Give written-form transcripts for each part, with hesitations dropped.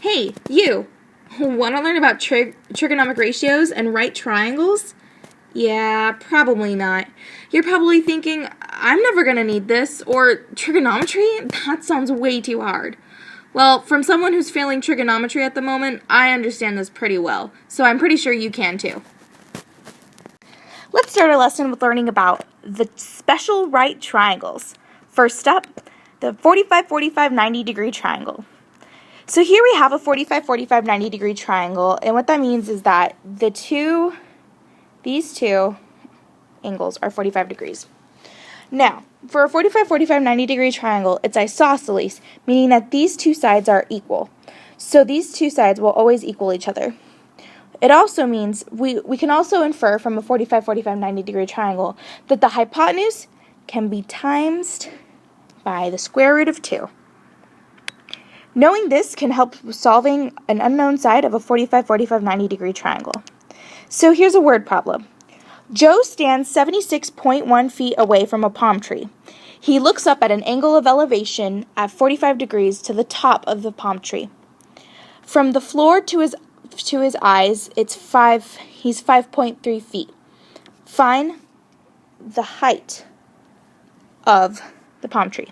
Hey, you! Want to learn about trigonomic ratios and right triangles? Yeah, probably not. You're probably thinking, I'm never going to need this, or trigonometry? That sounds way too hard. Well, from someone who's failing trigonometry at the moment, I understand this pretty well, so I'm pretty sure you can too. Let's start our lesson with learning about the special right triangles. First up, the 45-45-90 degree triangle. So here we have a 45-45-90 degree triangle, and what that means is that these two angles are 45 degrees. Now, for a 45-45-90 degree triangle, it's isosceles, meaning that these two sides are equal. So these two sides will always equal each other. It also means we can also infer from a 45-45-90 degree triangle that the hypotenuse can be times by the square root of 2. Knowing this can help solving an unknown side of a 45-45-90 degree triangle. So here's a word problem. Joe stands 76.1 feet away from a palm tree. He looks up at an angle of elevation at 45 degrees to the top of the palm tree. From the floor to his eyes, he's 5.3 feet. Find the height of the palm tree.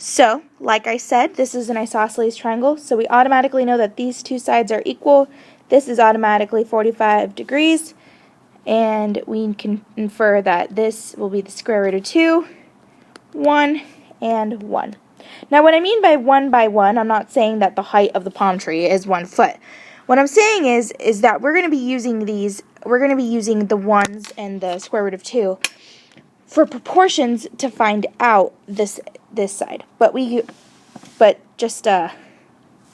So, like I said, this is an isosceles triangle, so we automatically know that these two sides are equal. This is automatically 45 degrees, and we can infer that this will be the square root of 2, 1, and 1. Now, what I mean by 1, I'm not saying that the height of the palm tree is 1 foot. What I'm saying is that we're going to be using the 1s and the square root of 2 for proportions to find out this side. But just a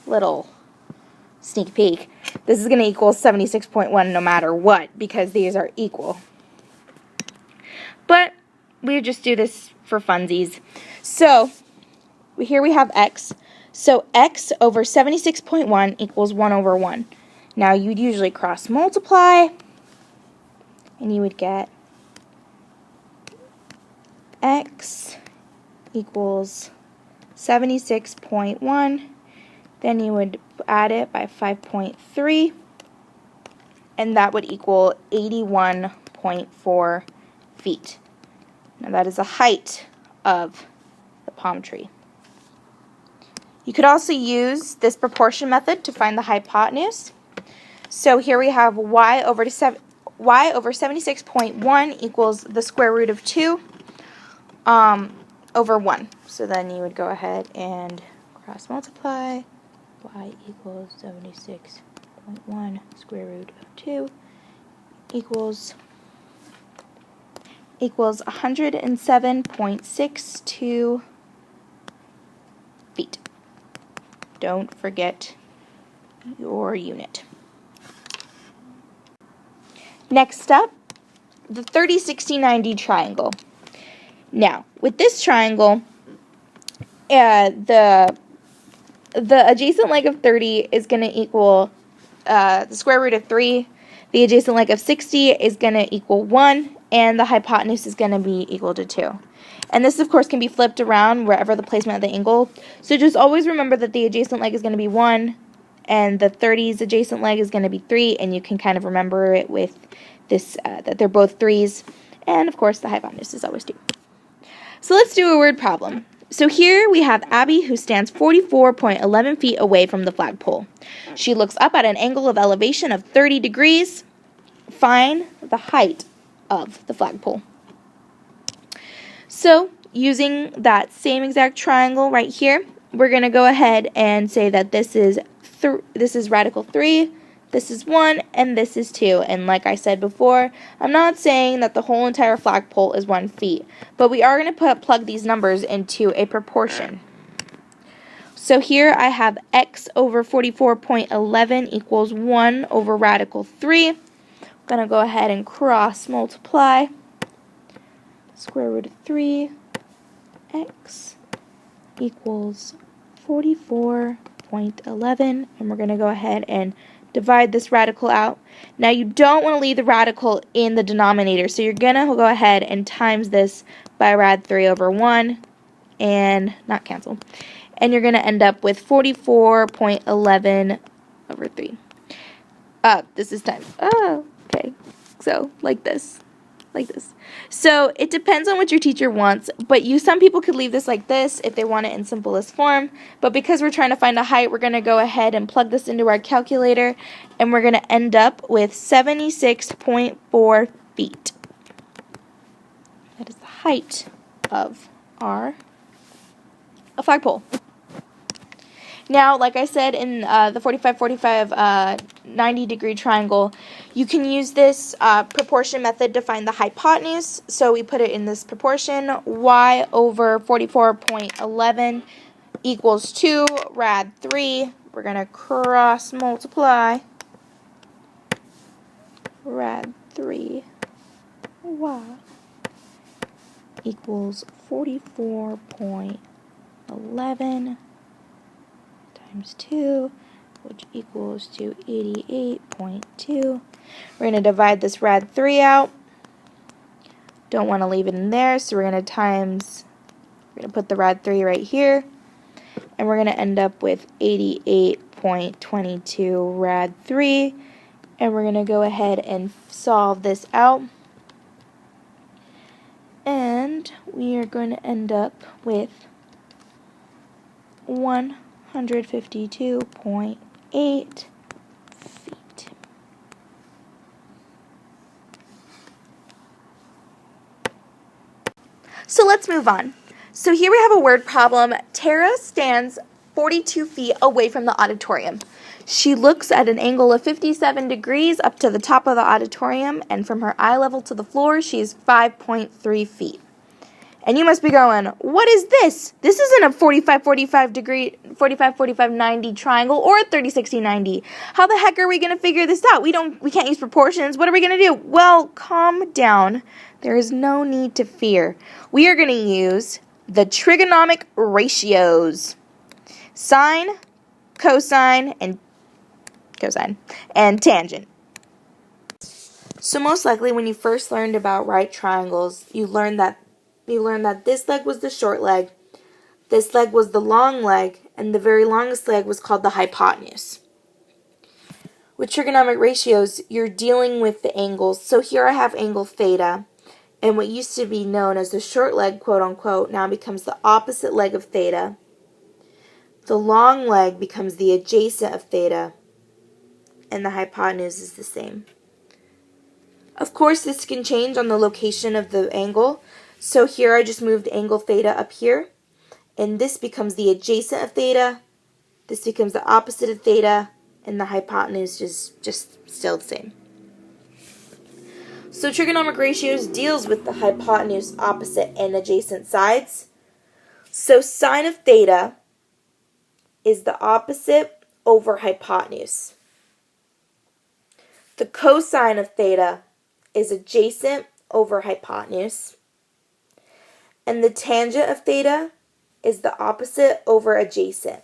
little sneak peek. This is going to equal 76.1 no matter what, because these are equal. But we just do this for funsies. So here we have x. So x over 76.1 equals 1 over 1. Now you'd usually cross multiply, and you would get x equals 76.1. Then you would add it by 5.3, and that would equal 81.4 feet. Now that is the height of the palm tree. You could also use this proportion method to find the hypotenuse. So here we have y over 76.1 equals the square root of 2 over 1. So then you would go ahead and cross multiply. Y equals 76.1 square root of 2 equals 107.62 feet. Don't forget your unit. Next up, the 30-60-90 triangle. Now, with this triangle, the adjacent leg of 30 is going to equal the square root of 3. The adjacent leg of 60 is going to equal 1, and the hypotenuse is going to be equal to 2. And this, of course, can be flipped around wherever the placement of the angle. So just always remember that the adjacent leg is going to be 1, and the 30's adjacent leg is going to be 3, and you can kind of remember it with this, that they're both 3's. And, of course, the hypotenuse is always 2. So let's do a word problem. So here we have Abby, who stands 44.11 feet away from the flagpole. She looks up at an angle of elevation of 30 degrees. Find the height of the flagpole. So using that same exact triangle right here, we're going to go ahead and say that this is radical 3, this is 1, and this is 2. And like I said before, I'm not saying that the whole entire flagpole is 1 feet, but we are going to plug these numbers into a proportion. So here I have x over 44.11 equals 1 over radical 3. I'm going to go ahead and cross multiply. Square root of 3, x equals 44.11, and we're going to go ahead and divide this radical out. Now you don't want to leave the radical in the denominator, so you're going to go ahead and times this by rad 3 over 1, and not cancel, and you're going to end up with 44.11 over 3. This is times. Oh, okay. So, like this. Like this. So, it depends on what your teacher wants, but some people could leave this like this if they want it in simplest form, but because we're trying to find a height, we're going to go ahead and plug this into our calculator, and we're going to end up with 76.4 feet. That is the height of a flagpole. Now, like I said in the 45-45 90-degree triangle, you can use this proportion method to find the hypotenuse. So we put it in this proportion. Y over 44.11 equals 2 rad 3. We're going to cross multiply. Rad 3 y equals 44.11 times 2, which equals to 88.2. We're going to divide this rad 3 out. Don't want to leave it in there, so we're going to put the rad 3 right here, and we're going to end up with 88.22 rad 3, and we're going to go ahead and solve this out, and we are going to end up with 152.8 feet. So let's move on. So here we have a word problem. Tara stands 42 feet away from the auditorium. She looks at an angle of 57 degrees up to the top of the auditorium, and from her eye level to the floor, she is 5.3 feet. And you must be going, what is this? This isn't a 45-45-90 triangle or a 30-60-90. How the heck are we going to figure this out? We can't use proportions. What are we going to do? Well, calm down. There is no need to fear. We are going to use the trigonomic ratios. Sine, cosine, and tangent. So most likely when you first learned about right triangles, you learned that this leg was the short leg, this leg was the long leg, and the very longest leg was called the hypotenuse. With trigonomic ratios, you're dealing with the angles. So here I have angle theta, and what used to be known as the short leg, quote unquote, now becomes the opposite leg of theta. The long leg becomes the adjacent of theta, and the hypotenuse is the same. Of course, this can change on the location of the angle. So here I just moved angle theta up here, and this becomes the adjacent of theta, this becomes the opposite of theta, and the hypotenuse is just still the same. So trigonomic ratios deals with the hypotenuse, opposite, and adjacent sides. So sine of theta is the opposite over hypotenuse. The cosine of theta is adjacent over hypotenuse. And the tangent of theta is the opposite over adjacent.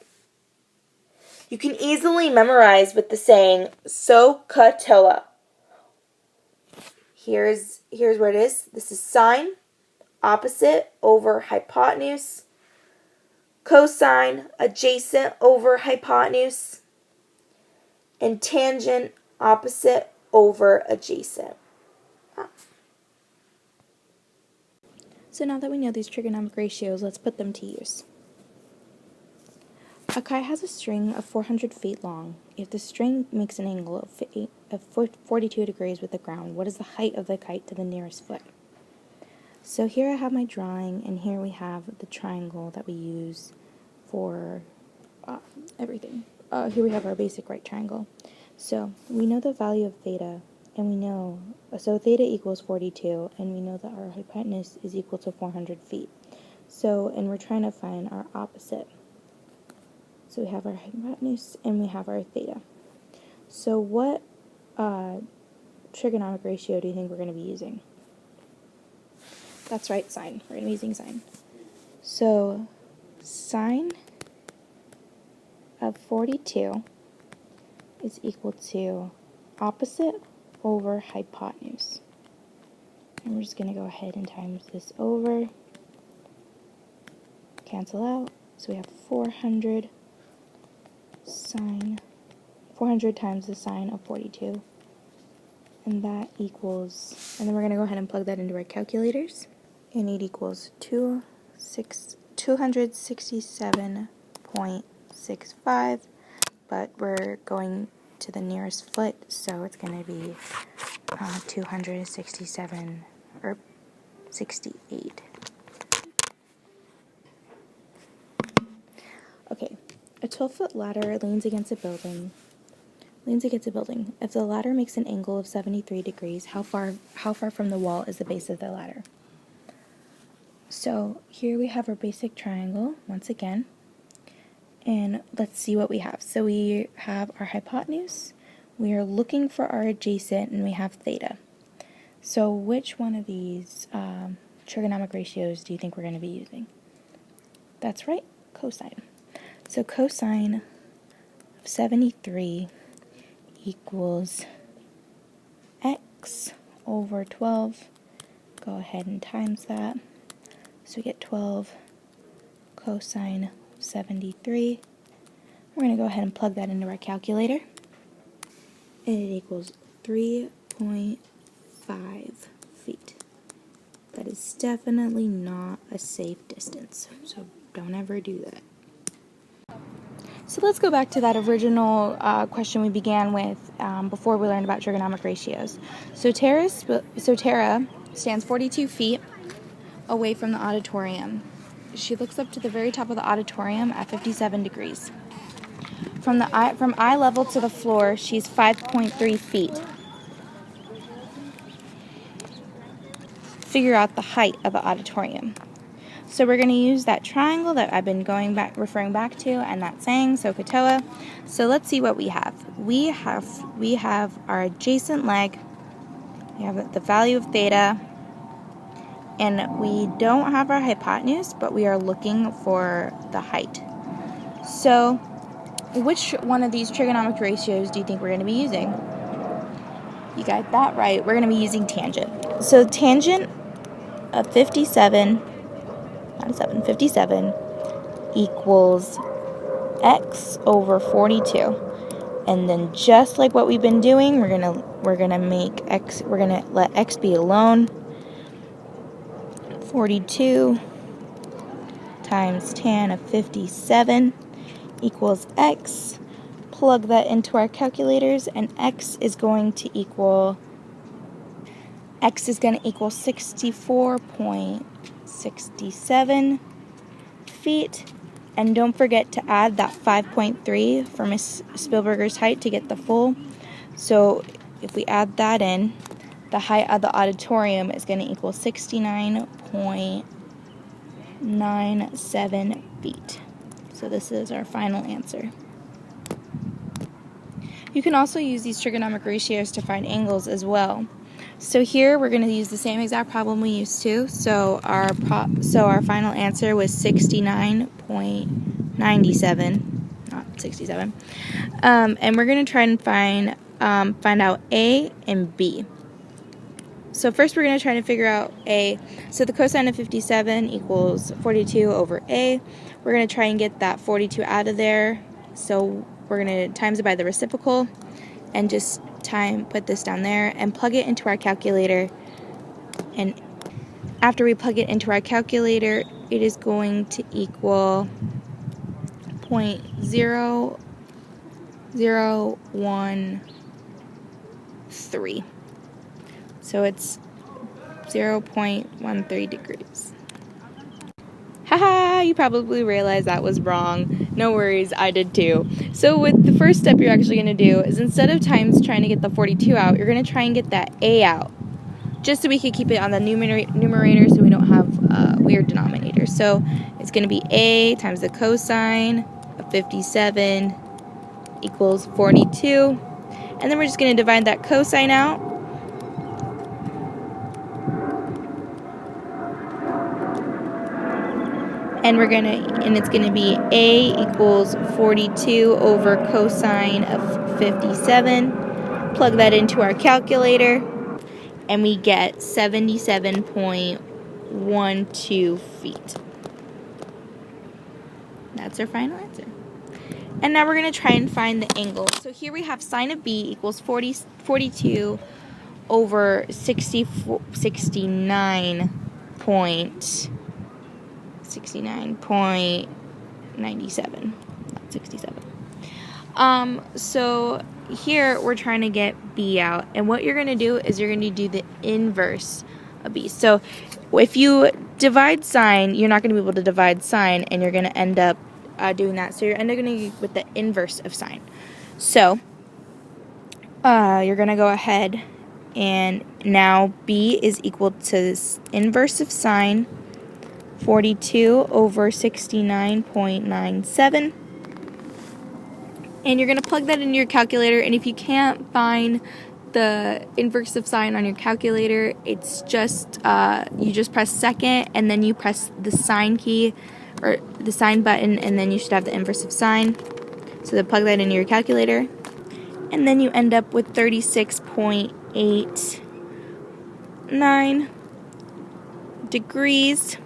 You can easily memorize with the saying SOHCAHTOA. Here's where it is. This is sine, opposite over hypotenuse. Cosine, adjacent over hypotenuse. And tangent, opposite over adjacent. So now that we know these trigonomic ratios, let's put them to use. A kite has a string of 400 feet long. If the string makes an angle of 42 degrees with the ground, what is the height of the kite to the nearest foot? So here I have my drawing, and here we have the triangle that we use for everything. Here we have our basic right triangle. So we know the value of theta, and we know, so theta equals 42, and we know that our hypotenuse is equal to 400 feet. So, and we're trying to find our opposite. So we have our hypotenuse and we have our theta. So what trigonomic ratio do you think we're going to be using? That's right, sine. We're going to be using sine. So sine of 42 is equal to opposite over hypotenuse. And we're just going to go ahead and times this over. Cancel out. So we have 400 times the sine of 42. And that equals, and then we're going to go ahead and plug that into our calculators. And it equals 267.65, but we're going to the nearest foot, so it's going to be 267 or 68. Okay, a 12-foot ladder leans against a building. If the ladder makes an angle of 73 degrees, how far from the wall is the base of the ladder? So here we have our basic triangle once again, and let's see what we have. So we have our hypotenuse, we are looking for our adjacent, and we have theta. So which one of these trigonomic ratios do you think we're going to be using? That's right, cosine. So cosine of 73 equals x over 12. Go ahead and times that. So we get 12 cosine of 73. We're going to go ahead and plug that into our calculator. And it equals 3.5 feet. That is definitely not a safe distance, so don't ever do that. So let's go back to that original question we began with before we learned about trigonomic ratios. So Tara stands 42 feet away from the auditorium. She looks up to the very top of the auditorium at 57 degrees. From eye level to the floor, she's 5.3 feet. Figure out the height of the auditorium. So we're going to use that triangle that I've been referring back to, and that saying, SOHCAHTOA. So let's see what we have. We have our adjacent leg. We have the value of theta, and we don't have our hypotenuse, but we are looking for the height. So which one of these trigonomic ratios do you think we're going to be using? You got that right. We're going to be using tangent. So tangent of 57 equals x over 42. And then just like what we've been doing, we're gonna let x be alone. 42 times tan of 57 equals x. Plug that into our calculators, and x is going to equal 64.67 feet. And don't forget to add that 5.3 for Miss Spielberger's height to get the full. So if we add that in, the height of the auditorium is going to equal 69.97 feet. So this is our final answer. You can also use these trigonomic ratios to find angles as well. So here we're going to use the same exact problem we used to. So our final answer was 69.97, not 67. And we're going to try and find out A and B. So first we're going to try to figure out A. So the cosine of 57 equals 42 over A. We're going to try and get that 42 out of there. So we're going to times it by the reciprocal and just put this down there and plug it into our calculator. And after we plug it into our calculator, it is going to equal 0.0013. So it's 0.13 degrees. Haha, you probably realized that was wrong. No worries, I did too. So with the first step you're actually going to do is, instead of times trying to get the 42 out, you're going to try and get that A out, just so we can keep it on the numerator so we don't have weird denominators. So it's going to be A times the cosine of 57 equals 42. And then we're just going to divide that cosine out. And it's gonna be A equals 42 over cosine of 57. Plug that into our calculator, and we get 77.12 feet. That's our final answer. And now we're going to try and find the angle. So here we have sine of b equals 42 over 69.97. Not 67. So here we're trying to get b out. And what you're going to do is you're going to do the inverse of b. So if you divide sine, you're not going to be able to divide sine, and you're going to end up doing that. So you're going to go with the inverse of sine. So you're going to go ahead, and now b is equal to this inverse of sine, 42 over 69.97. And you're going to plug that into your calculator, and if you can't find the inverse of sine on your calculator, it's just you just press second, and then you press the sine key or the sine button, and then you should have the inverse of sine. So then plug that into your calculator, and then you end up with 36.89 degrees.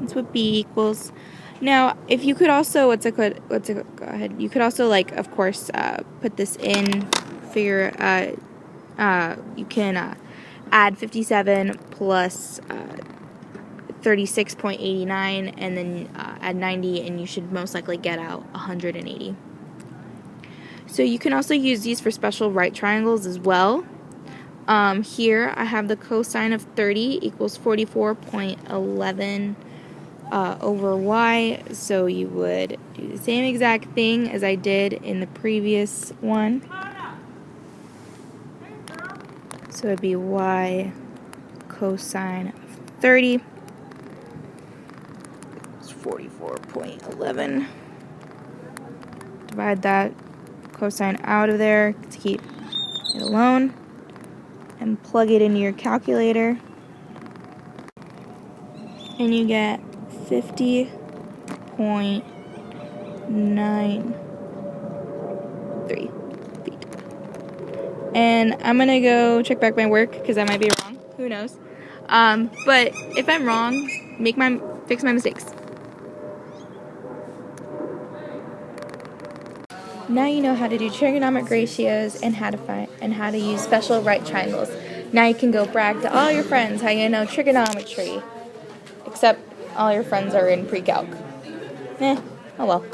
That's what b equals. Now, if you could also, go ahead. You could also, of course, put this in. Figure, you can add 57 plus 36.89, and then add 90, and you should most likely get out 180. So you can also use these for special right triangles as well. Here I have the cosine of 30 equals 44.11 over y, so you would do the same exact thing as I did in the previous one. So it would be y cosine of 30 is 44.11. Divide that cosine out of there to keep it alone, and plug it into your calculator, and you get 50.93 feet. And I'm gonna go check back my work because I might be wrong. Who knows? But if I'm wrong, fix my mistakes. Now you know how to do trigonometric ratios and how to use special right triangles. Now you can go brag to all your friends how you know trigonometry. Except all your friends are in pre-calc. Oh well.